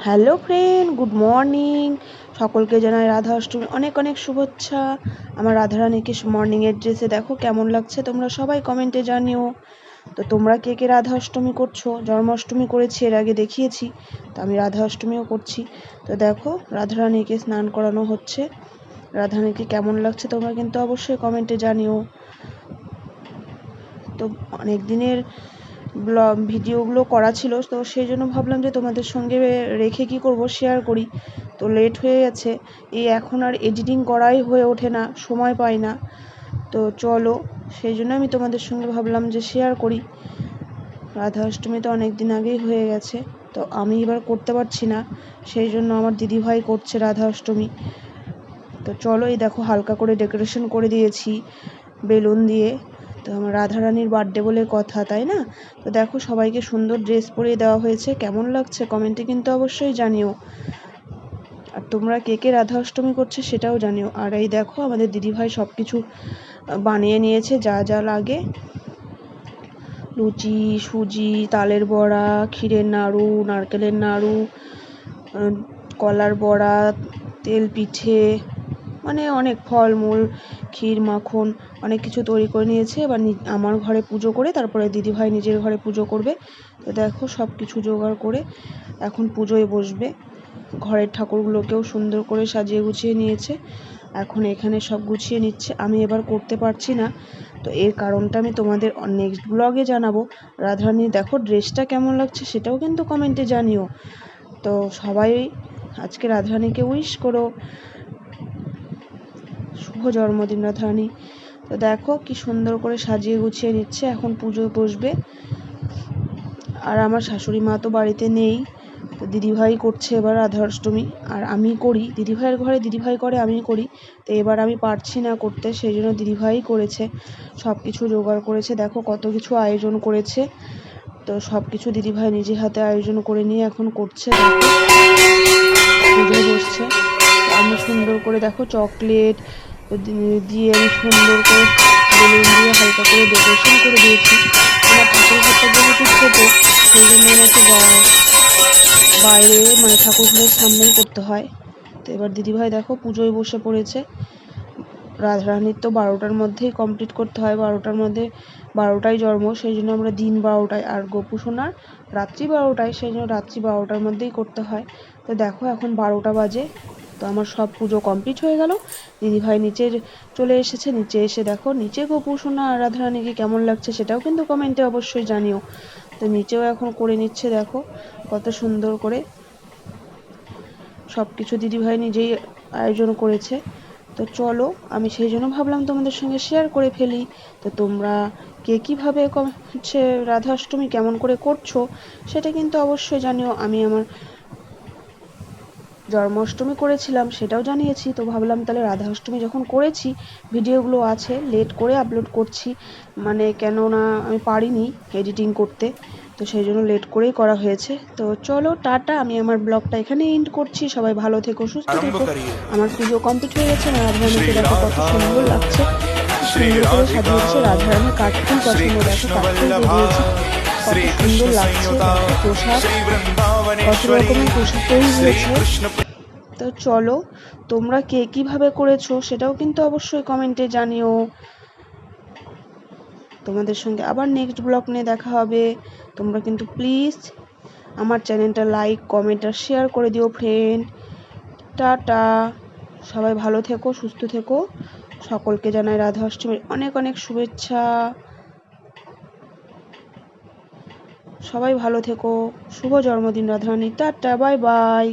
Hello friend, good morning. সকলকে জানাই রাধা অষ্টমী অনেক অনেক শুভেচ্ছা। আমার রাধারানীকে মর্নিংয়ের ড্রেসে দেখো কেমন লাগছে, তোমরা সবাই কমেন্টে জানিও। তো তোমরা কে কে রাধা অষ্টমী করছো? জন্মাষ্টমী করেছি, এর আগে দেখিয়েছি, তো আমি রাধা অষ্টমীও করছি। তো দেখো রাধারানীকে স্নান করানো হচ্ছে। রাধারানীকে কেমন লাগছে তোমরা কিন্তু অবশ্যই কমেন্টে জানিও। তো অনেক দিনের ভিডিওগুলো করা ছিল, তো সেই জন্য ভাবলাম যে তোমাদের সঙ্গে রেখে কি করব, শেয়ার করি। তো লেট হয়ে গেছে, এই এখন আর এডিটিং করাই হয়ে ওঠে না, সময় পাই না। তো চলো, সেই জন্য আমি তোমাদের সঙ্গে ভাবলাম যে শেয়ার করি। রাধা অষ্টমী তো অনেক দিন আগেই হয়ে গেছে, তো আমি এবার করতে পারছি না, সেই জন্য আমার দিদিভাই করছে রাধা অষ্টমী। তো চলো, এই দেখো হালকা করে ডেকোরেশন করে দিয়েছি বেলুন দিয়ে। তো আমার রাধারানীর বার্থডে বলে কথা, তাই না? তো দেখো সবাইকে সুন্দর ড্রেস পরিয়ে দেওয়া হয়েছে, কেমন লাগছে কমেন্টে কিন্তু অবশ্যই জানিও। আর তোমরা কে কে রাধা অষ্টমী করছে সেটাও জানিও। আর এই দেখো আমাদের দিদিভাই সব কিছু বানিয়ে নিয়েছে, যা যা লাগে। লুচি, সুজি, তালের বড়া, ক্ষীরের নাড়ু, নারকেলের নাড়ু, কলার বড়া, তেল পিঠে, মানে অনেক ফলমূল, ক্ষীর, মাখন, অনেক কিছু তৈরি করে নিয়েছে। এবার আমার ঘরে পুজো করে তারপরে দিদিভাই নিজের ঘরে পুজো করবে। তো দেখো সব কিছু জোগাড় করে এখন পুজোয় বসবে। ঘরের ঠাকুরগুলোকেও সুন্দর করে সাজিয়ে গুছিয়ে নিয়েছে, এখন এখানে সব গুছিয়ে নিচ্ছে। আমি এবার করতে পারছি না, তো এর কারণটা আমি তোমাদের নেক্সট ব্লগে জানাবো। রাধারানী দেখো ড্রেসটা কেমন লাগছে সেটাও কিন্তু কমেন্টে জানিও। তো সবাই আজকে রাধারানীকে উইশ করো, শুভ জন্মদিন রাধারানী। তো দেখো কি সুন্দর করে সাজিয়ে গুছিয়ে নিচ্ছে, এখন পুজো বসবে। আর আমার শাশুড়ি মা তো বাড়িতে নেই, তো দিদিভাই করছে এবার রাধা অষ্টমী। আর আমি করি, দিদিভাইয়ের ঘরে দিদিভাই করে, আমি করি। তো এবার আমি পারছি না করতে, সেই জন্য দিদিভাই করেছে, সব কিছু জোগাড় করেছে। দেখো কত কিছু আয়োজন করেছে, তো সব কিছু দিদিভাই নিজে হাতে আয়োজন করে নিয়ে এখন করছে। পুজো বসছে, আমি সুন্দর করে দেখো চকলেট দিয়ে আমি সুন্দর করে বেলুন দিয়ে হালকা করে ডেকোরেশন করে দিয়েছি। আমার ঠাকুর ঘরটা যেহেতু ছোটো, সেই জন্য আমাকে বাইরে মানে ঠাকুর ঘরের সামনেই করতে হয়। তো এবার দিদিভাই দেখো পুজোয় বসে পড়েছে। রাধারানীর তো 12টার মধ্যেই কমপ্লিট করতে হয়, 12টার মধ্যে, 12টায় জন্ম, সেই জন্য আমরা দিন 12টায়, আর গোপু সোনার রাত্রি 12টায়, সেই জন্য রাত্রি 12টার মধ্যেই করতে হয়। তো দেখো এখন 12টা বাজে, তো আমার সব পুজো কমপ্লিট হয়ে গেল। দিদিভাই নিচে চলে এসেছে, নিচে এসে দেখো নিচে গোপু সোনা আর রাধারানীকে কেমন লাগছে সেটাও কিন্তু কমেন্টে অবশ্যই জানিও। তো নিচেও এখন করে নিচ্ছে, দেখো কত সুন্দর করে সব কিছু দিদিভাই নিজেই আয়োজন করেছে। তো চলো, আমি সেই জন্য ভাবলাম তোমাদের সঙ্গে শেয়ার করে ফেলি। তো তোমরা কে কীভাবে হচ্ছে রাধা অষ্টমী কেমন করে করছো সেটা কিন্তু অবশ্যই জানিও। আমি আমার জন্মাষ্টমী করেছিলাম সেটাও জানিয়েছি, তো ভাবলাম তাহলে রাধা অষ্টমী যখন করেছি, ভিডিওগুলো আছে, লেট করে আপলোড করছি, মানে কেননা আমি পারিনি এডিটিং করতে, তো সেই জন্য লেট করেই করা হয়েছে। তো চলো টাটা, আমি আমার ব্লগটা এখানে এন্ড করছি। সবাই ভালো থেকো, সুস্থ থেকো। আমার পুজো কমপ্লিট হয়ে গেছে, আমার রাধারানীকে দেখো কত সুন্দর লাগছে, সুন্দর করে সাজিয়েছে। রাধারানীর কাঠফুল পছন্দ, দেখো কাঠফুল দিয়ে দিয়েছে, কত সুন্দর লাগছে। দেখো প্রসাদ, কত রকমের প্রসাদ তৈরি হয়েছে। তো চলো, তোমরা কে কীভাবে করেছো সেটাও কিন্তু অবশ্যই কমেন্টে জানিও। তোমাদের সঙ্গে আবার নেক্সট ব্লগ নিয়ে দেখা হবে। তোমরা কিন্তু প্লিজ আমার চ্যানেলটা লাইক, কমেন্ট আর শেয়ার করে দিও ফ্রেন্ড। টাটা, সবাই ভালো থেকো, সুস্থ থেকো। সকলকে জানাই রাধা অষ্টমীর অনেক অনেক শুভেচ্ছা। সবাই ভালো থেকো, শুভ জন্মদিন রাধারানী। Tata, bye bye.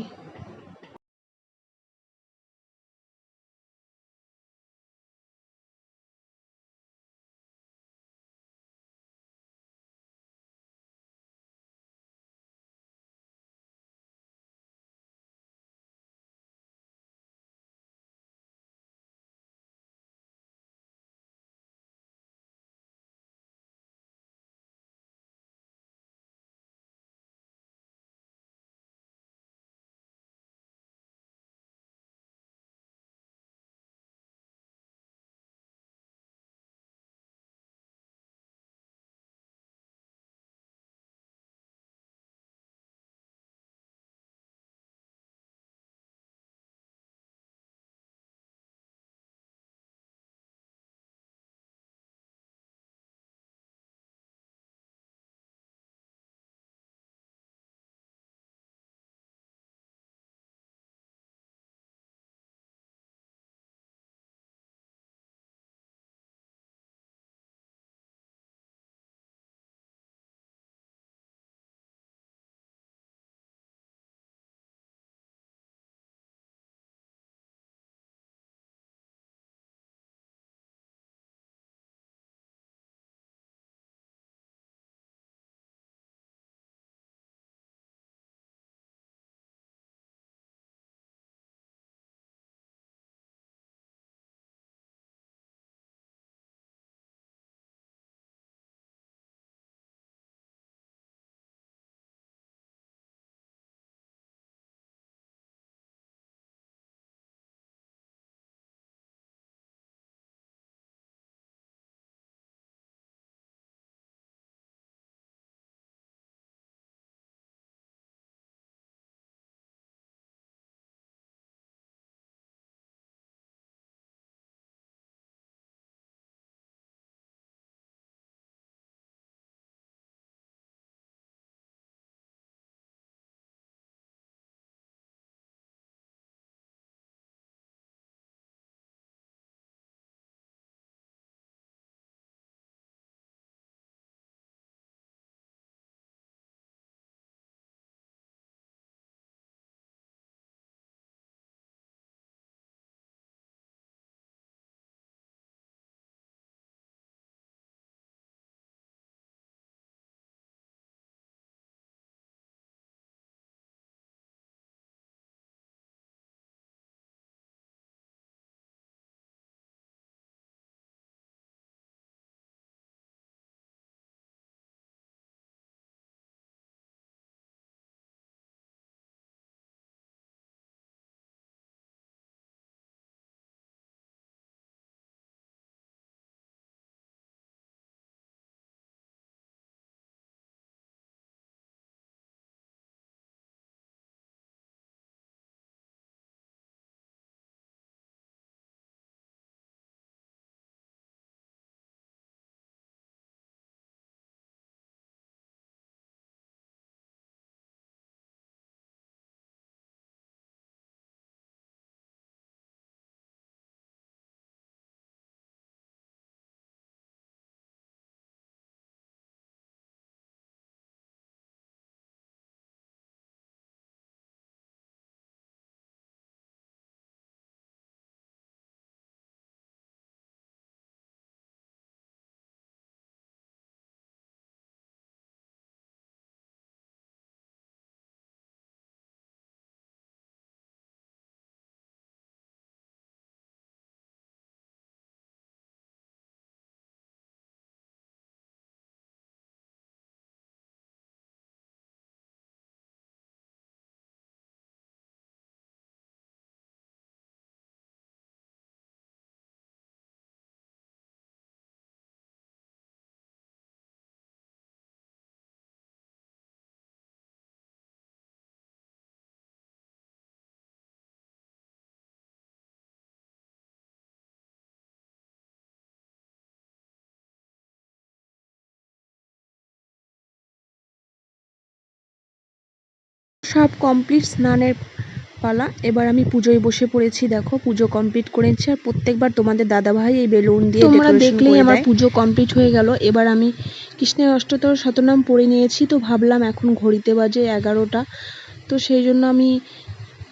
সব কমপ্লিট, স্নানের পালা। এবার আমি পুজোয় বসে পড়েছি। দেখো পুজো কমপ্লিট করেছি, আর প্রত্যেকবার তোমাদের দাদাভাই এই বেলুন দিয়ে তোমরা দেখলেই আমার পুজো কমপ্লিট হয়ে গেল। এবার আমি কৃষ্ণের অষ্টতর শতনাম পড়ে নিয়েছি। তো ভাবলাম এখন ঘড়িতে বাজে 11টা, তো সেই জন্য আমি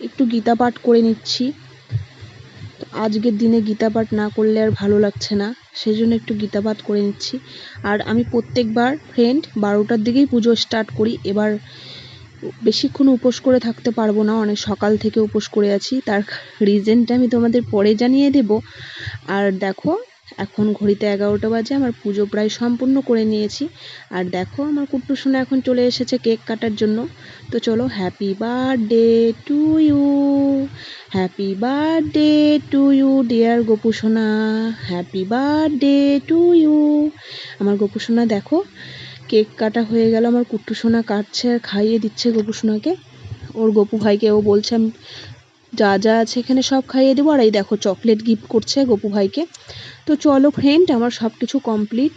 একটু গীতা পাঠ করে নিচ্ছি। তো আজকের দিনে গীতা পাঠ না করলে আর ভালো লাগছে না, সেই জন্য একটু গীতা পাঠ করে নিচ্ছি। আর আমি প্রত্যেকবার ফ্রেন্ড 12টার দিকেই পুজো স্টার্ট করি। এবার বেশিক্ষণ উপোস করে থাকতে পারবো না, অনেক সকাল থেকে উপোস করে আছি, তার রিজনটা আমি তোমাদের পরে জানিয়ে দেব। আর দেখো এখন ঘড়িতে 11টা বাজে, আমার পুজো প্রায় সম্পূর্ণ করে নিয়েছি। আর দেখো আমার কুট্টু সোনা এখন চলে এসেছে কেক কাটার জন্য। তো চলো, happy birthday to you, happy birthday to you dear Gopu সোনা, হ্যাপি বার্থডে টু ইউ। আমার গোপু সোনা দেখো কেক কাটা হয়ে গেল, আমার কুট্টু সোনা কাটছে আর খাইয়ে দিচ্ছে গোপু সোনাকে, ওর গোপু ভাইকে। ও বলছে আমি যা যা আছে এখানে সব খাইয়ে দেবো। আর এই দেখো চকলেট গিফট করছে গোপু ভাইকে। তো চলো ফ্রেন্ড, আমার সব কিছু কমপ্লিট।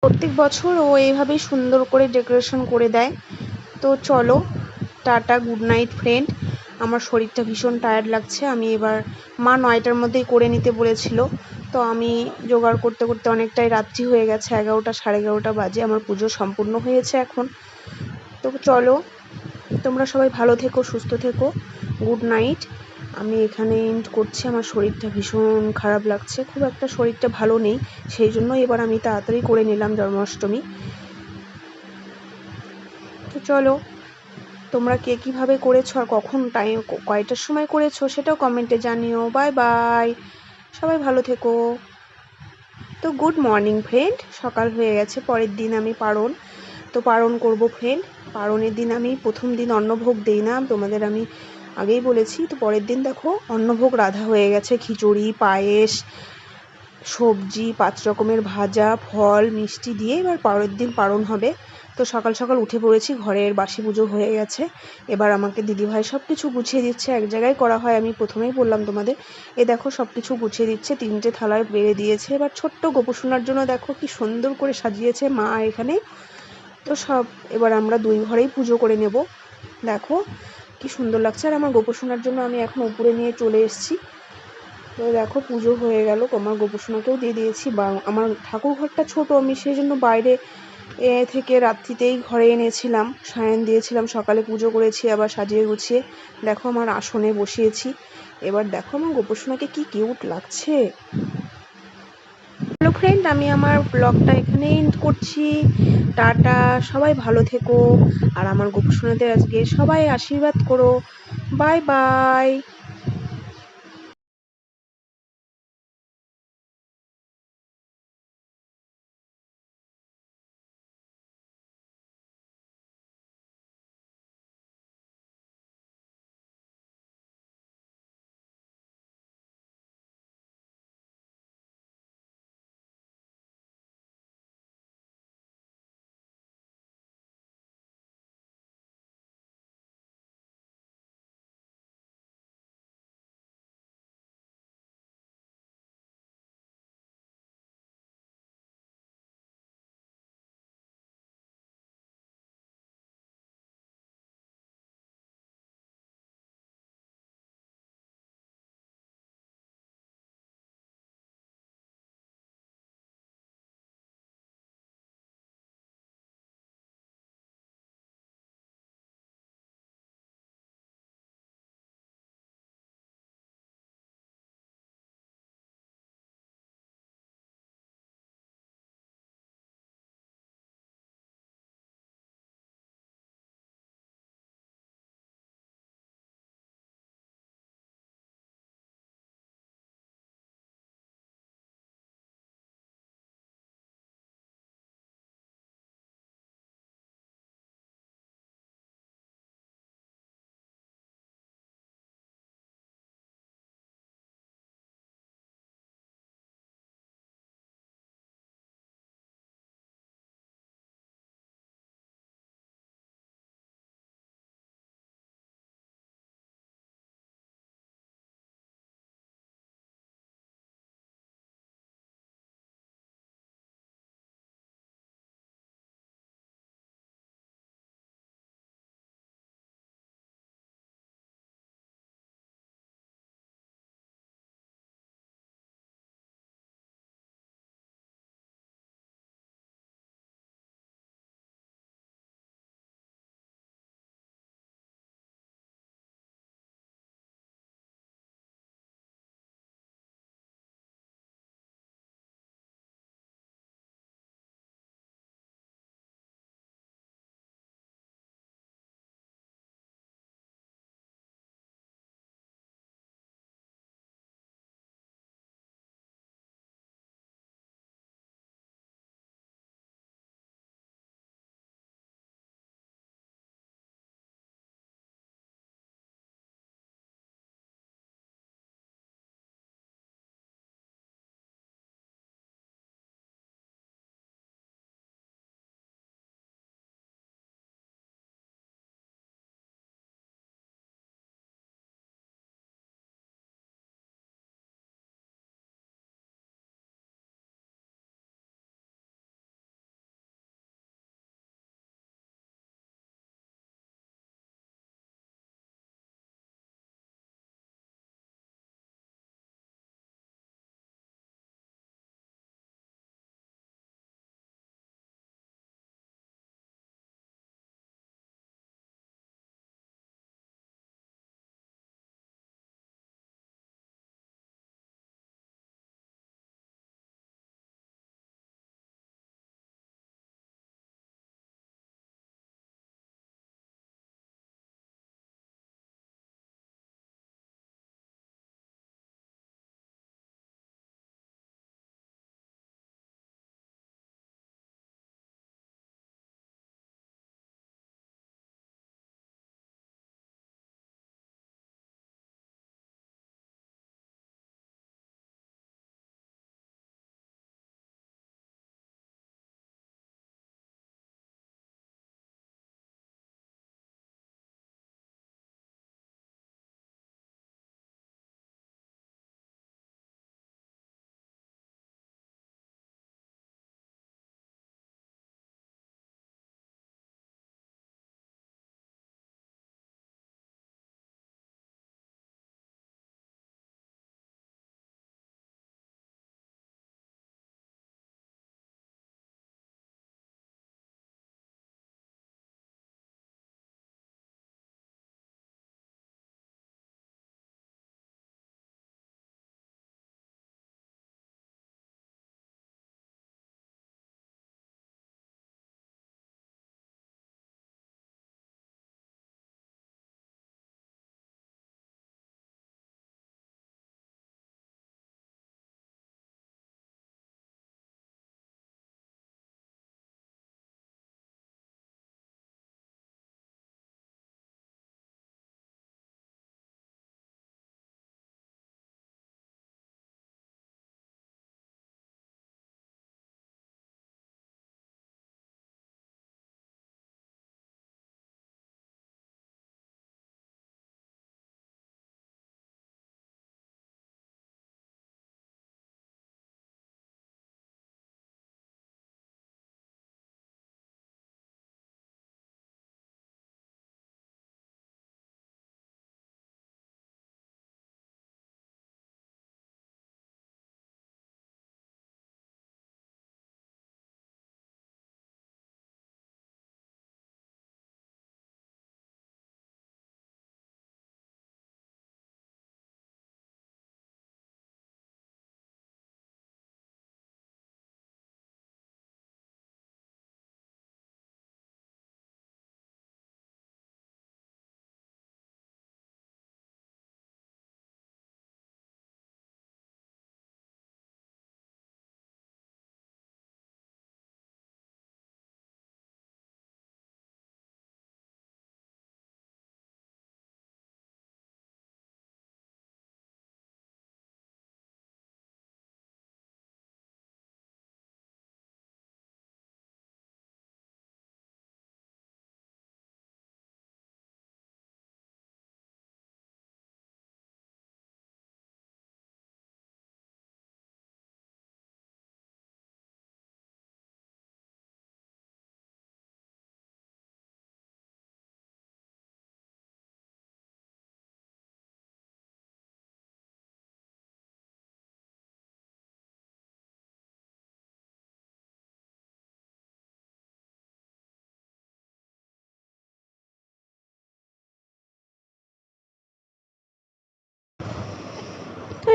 প্রত্যেক বছর ও এইভাবেই সুন্দর করে ডেকোরেশন করে দেয়। তো চলো টাটা, গুড নাইট ফ্রেন্ড। আমার শরীরটা ভীষণ টায়ার্ড লাগছে। আমি এবার মা 9টার মধ্যেই করে নিতে বলেছিল, তো আমি জোগাড় করতে করতে অনেকটাই রাত্রি হয়ে গেছে, 11টা 11:30 বাজে। আমার পুজো সম্পূর্ণ হয়েছে এখন। তো চলো তোমরা সবাই ভালো থেকো, সুস্থ থেকো, গুড নাইট। আমি এখানে এন্ড করছি। আমার শরীরটা ভীষণ খারাপ লাগছে, খুব একটা শরীরটা ভালো নেই, সেই জন্য এবার আমি তাড়াতাড়ি করে নিলাম জন্মাষ্টমী। তো চলো তোমরা কে কীভাবে করেছো আর কখন টাইম কয়টার সময় করেছো সেটাও কমেন্টে জানিও। বাই বাই, সবাই ভালো থেকো। তো গুড মর্নিং ফ্রেন্ড, সকাল হয়ে গেছে, পরের দিন আমি পারণ, তো পারণ করবো ফ্রেন্ড। পারণের দিন আমি প্রথম দিন অন্নভোগ দিই না, তোমাদের আমি আগেই বলেছি। তো পরের দিন দেখো অন্নভোগ রাধা হয়ে গেছে, খিচুড়ি, পায়েস, সবজি, 5 রকমের ভাজা, ফল, মিষ্টি দিয়ে এবার পরের দিন পারণ হবে। তো সকাল সকাল উঠে পড়েছি, ঘরের বাসি পুজো হয়ে গেছে। এবার আমাকে দিদিভাই সব কিছু গুছিয়ে দিচ্ছে, এক জায়গায় করা হয়, আমি প্রথমেই বললাম তোমাদের। এ দেখো সব কিছু গুছিয়ে দিচ্ছে, 3টে থালায় বেড়ে দিয়েছে। এবার ছোট্ট গোপুসোনার জন্য দেখো কি সুন্দর করে সাজিয়েছে মা এখানে। তো সব এবার আমরা 2 ঘরেই পুজো করে নেব। দেখো কি সুন্দর লাগছে। আর আমার গোপুসোনার জন্য আমি এখন উপরে নিয়ে চলে এসেছি। তো দেখো পুজো হয়ে গেল, আমার গোপুসোনাকেও দিয়ে দিয়েছি। বা আমার ঠাকুর ঘরটা ছোট, আমি সেই জন্য বাইরে থেকে রাত্রিতেই ঘরে এনেছিলাম, সায়ন দিয়েছিলাম, সকালে পুজো করেছি আবার সাজিয়ে গুছিয়ে। দেখো আমার আসনে বসিয়েছি। এবার দেখো আমার গোপুসোনাকে কি কিউট লাগছে। হ্যালো ফ্রেন্ড, আমি আমার ব্লগটা এখানেই এন্ড করছি। টাটা, সবাই ভালো থেকো। আর আমার গোপুসোনাদের আজকে সবাই আশীর্বাদ করো। Bye bye.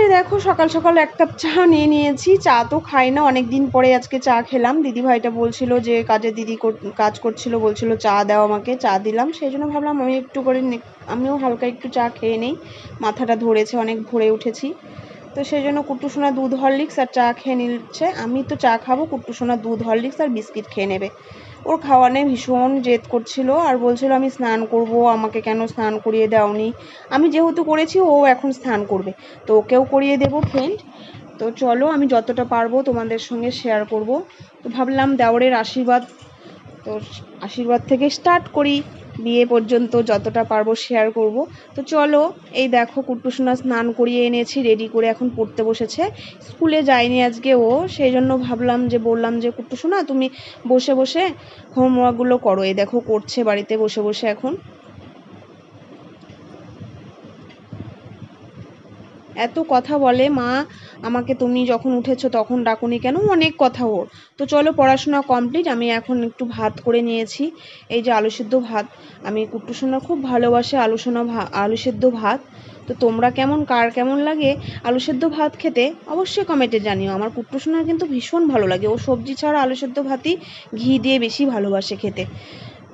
এই দেখো সকাল সকাল এক কাপ চা নিয়ে নিয়েছি। চা তো খাই না, অনেক দিন পরে আজকে চা খেলাম। দিদিভাইটা বলছিল যে কাজের দিদি কাজ করছিল, বলছিল চা দাও আমাকে, চা দিলাম। সেই জন্য ভাবলাম আমি একটু করে আমিও হালকা একটু চা খেয়ে নেই, মাথাটা ধরেছে, অনেক ভোরে উঠেছি। তো সেই জন্য কুট্টুসোনা দুধ হরলিক্স আর চা খেয়ে নিচ্ছে। আমি তো চা খাবো, কুট্টুসোনা দুধ হরলিক্স আর বিস্কিট খেয়ে নেবে। ওর খাওয়া নিয়ে ভীষণ জেদ করছিল আর বলছিল আমি স্নান করব, আমাকে কেন স্নান করিয়ে দাওনি। আমি যেহেতু করেছি ও এখন স্নান করবে, তো ওকেও করিয়ে দেবো ফ্রেন্ড। তো চলো আমি যতটা পারবো তোমাদের সঙ্গে শেয়ার করব। তো ভাবলাম দেওরের আশীর্বাদ, তো আশীর্বাদ থেকে স্টার্ট করি, বিয়ে পর্যন্ত যতটা পারবো শেয়ার করব। তো চলো, এই দেখো কুট্টুসোনা স্নান করিয়ে এনেছি, রেডি করে এখন পড়তে বসেছে। স্কুলে যায়নি আজকে ও, সেই জন্য ভাবলাম যে বললাম যে কুট্টুসোনা তুমি বসে বসে হোমওয়ার্কগুলো করো। এই দেখো করছে বাড়িতে বসে বসে এখন। এত কথা বলে মা আমাকে, তুমি যখন উঠেছো তখন ডাকুনি কেন, অনেক কথা ওর। তো চলো পড়াশোনা কমপ্লিট, আমি এখন একটু ভাত করে নিয়েছি। এই যে আলু সিদ্ধ ভাত, আমি কুট্টুসোনা খুব ভালোবাসে আলু সিদ্ধ ভাত। তো তোমরা কার কেমন লাগে আলু সেদ্ধ ভাত খেতে অবশ্যই কমেন্টে জানিও। আমার কুট্টুসোনার কিন্তু ভীষণ ভালো লাগে, ও সবজি ছাড়া আলু সেদ্ধ ভাতই ঘি দিয়ে বেশি ভালোবাসে খেতে।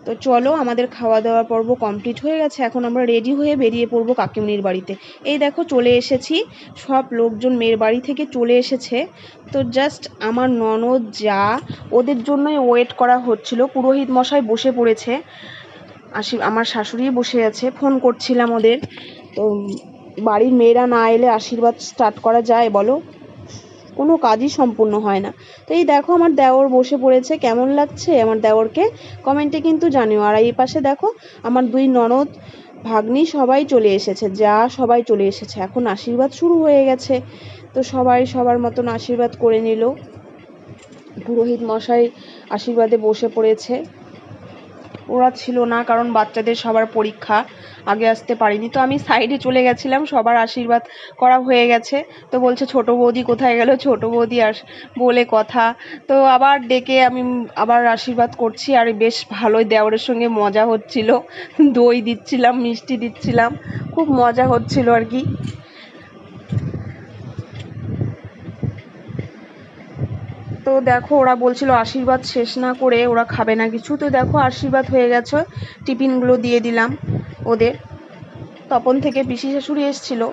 তো চলো আমাদের খাওয়া দাওয়া পর্ব কমপ্লিট হয়ে গেছে, এখন আমরা রেডি হয়ে বেরিয়ে পড়বো কাকিমনির বাড়িতে। এই দেখো চলে এসেছি, সব লোকজন মেয়ের বাড়ি থেকে চলে এসেছে। তো জাস্ট আমার ননদ যা, ওদের জন্যই ওয়েট করা হচ্ছিল। পুরোহিত মশাই বসে পড়েছে, আমার শাশুড়ি বসে আছে, ফোন করছিলাম ওদের। তো বাড়ির মেয়েরা না এলে আশীর্বাদ স্টার্ট করা যায় বলো, কোনো কাজই সম্পূর্ণ হয় না। তো এই দেখো আমার দেওর বসে পড়েছে, কেমন লাগছে আমার দেওরকে কমেন্টে কিন্তু জানিও। আর এই পাশে দেখো আমার দুই ননদ ভাগ্নি সবাই চলে এসেছে, যা সবাই চলে এসেছে, এখন আশীর্বাদ শুরু হয়ে গেছে। তো সবাই সবার মতন আশীর্বাদ করে নিল, পুরোহিত মশাই আশীর্বাদে বসে পড়েছে। ওরা ছিল না কারণ বাচ্চাদের সবার পরীক্ষা, আগে আসতে পারিনি। তো আমি সাইডে চলে গেছিলাম, সবার আশীর্বাদ করা হয়ে গেছে। তো বলছে ছোট বৌদি কোথায় গেল, ছোট বৌদি বলে কথা। তো আবার ডেকে আমি আবার আশীর্বাদ করছি, আর বেশ ভালোই দেওরের সঙ্গে মজা হচ্ছিল, দই দিচ্ছিলাম, মিষ্টি দিচ্ছিলাম, খুব মজা হচ্ছিল আর কি। তো দেখো ওরা বলছিল আশীর্বাদ শেষ না করে ওরা খাবে না কিছু। তো দেখো আশীর্বাদ হয়ে গেছে, টিফিনগুলো দিয়ে দিলাম ওদের। তপন থেকে পিসি শাশুড়ি এসেছিলো,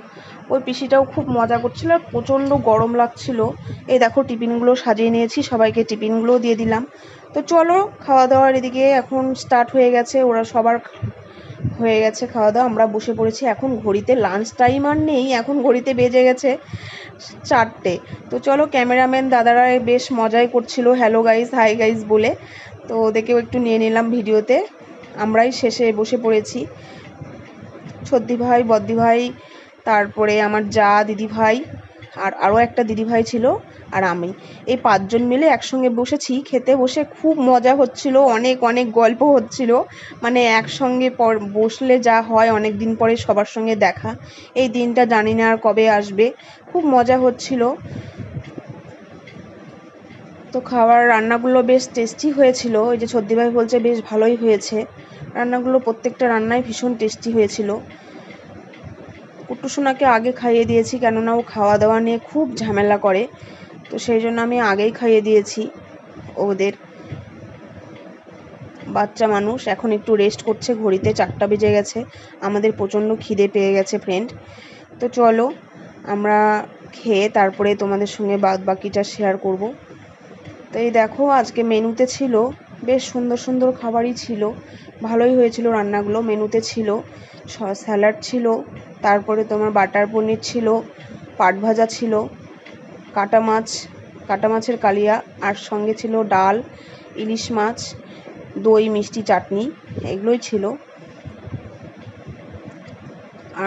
ওই পিসিটাও খুব মজা করছিল, আর প্রচণ্ড গরম লাগছিল। এই দেখো টিফিনগুলো সাজিয়ে নিয়েছি, সবাইকে টিফিনগুলো দিয়ে দিলাম। তো চলো খাওয়া দাওয়ার এদিকে এখন স্টার্ট হয়ে গেছে, ওরা সবার হয়ে গেছে খাওয়া দাওয়া, আমরা বসে পড়েছি। এখন ঘড়িতে লাঞ্চ টাইম আর নেই, এখন ঘড়িতে বেজে গেছে 4টে। তো চলো ক্যামেরাম্যান দাদারা বেশ মজাই করছিল হ্যালো গাইজ হাই গাইজ বলে, তো ওদেরকেও একটু নিয়ে নিলাম ভিডিওতে। আমরাই শেষে বসে পড়েছি, সর্দি ভাই, বদ্দি ভাই, তারপরে আমার যা দিদি ভাই, আর আরও একটা দিদি ভাই ছিল, আর আমি, এই 5জন মিলে একসঙ্গে বসেছি খেতে। বসে খুব মজা হচ্ছিল, অনেক অনেক গল্প হচ্ছিল, মানে একসঙ্গে বসলে যা হয়, অনেক দিন পরে সবার সঙ্গে দেখা, এই দিনটা জানি না আর কবে আসবে। খুব মজা হচ্ছিল। তো খাওয়ার রান্নাগুলো বেশ টেস্টি হয়েছিল, ওই যে সর্দি ভাই বলছে বেশ ভালোই হয়েছে রান্নাগুলো, প্রত্যেকটা রান্নাই ভীষণ টেস্টি হয়েছিল। কুট্টুসোনাকে আগে খাইয়ে দিয়েছি, কেননা ও খাওয়া দাওয়া নিয়ে খুব ঝামেলা করে, তো সেই জন্য আমি আগেই খাইয়ে দিয়েছি ওদের। বাচ্চা মানুষ এখন একটু রেস্ট করছে, ঘড়িতে 4টা বেজে গেছে, আমাদের প্রচণ্ড খিদে পেয়ে গেছে ফ্রেন্ড। তো চলো আমরা খেয়ে তারপরে তোমাদের সঙ্গে বাদ বাকিটা শেয়ার করব। তো এই দেখো আজকে মেনুতে ছিল বেশ সুন্দর সুন্দর খাবারই ছিল, ভালোই হয়েছিল রান্নাগুলো। মেনুতে ছিল স্যালাড ছিল, তারপরে তোমার বাটার পনির ছিল, পাট ভাজা ছিল, কাটা মাছের কালিয়া, আর সঙ্গে ছিল ডাল, ইলিশ মাছ, দই, মিষ্টি, চাটনি, এগুলোই ছিল।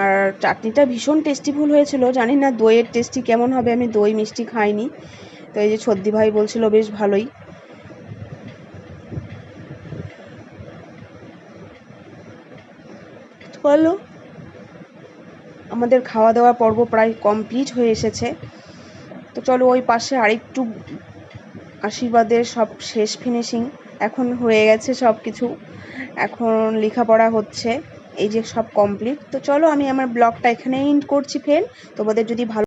আর চাটনিটা ভীষণ টেস্টিফুল হয়েছিল, জানি না দইয়ের টেস্টি কেমন হবে, আমি দই মিষ্টি খাইনি। তো এই যে সর্দি ভাই বলছিল বেশ ভালোই। চলো আমাদের খাওয়া দাওয়া পর্ব প্রায় কমপ্লিট হয়ে এসেছে। তো চলো ওই পাশে আরেকটু আশীর্বাদের সব শেষ ফিনিশিং এখন হয়ে গেছে সব কিছু, এখন লেখাপড়া হচ্ছে, এই যে সব কমপ্লিট। তো চলো আমি আমার ব্লগটা এখানেই এন্ড করছি ফ্রেন্ড। তোমাদের যদি ভালো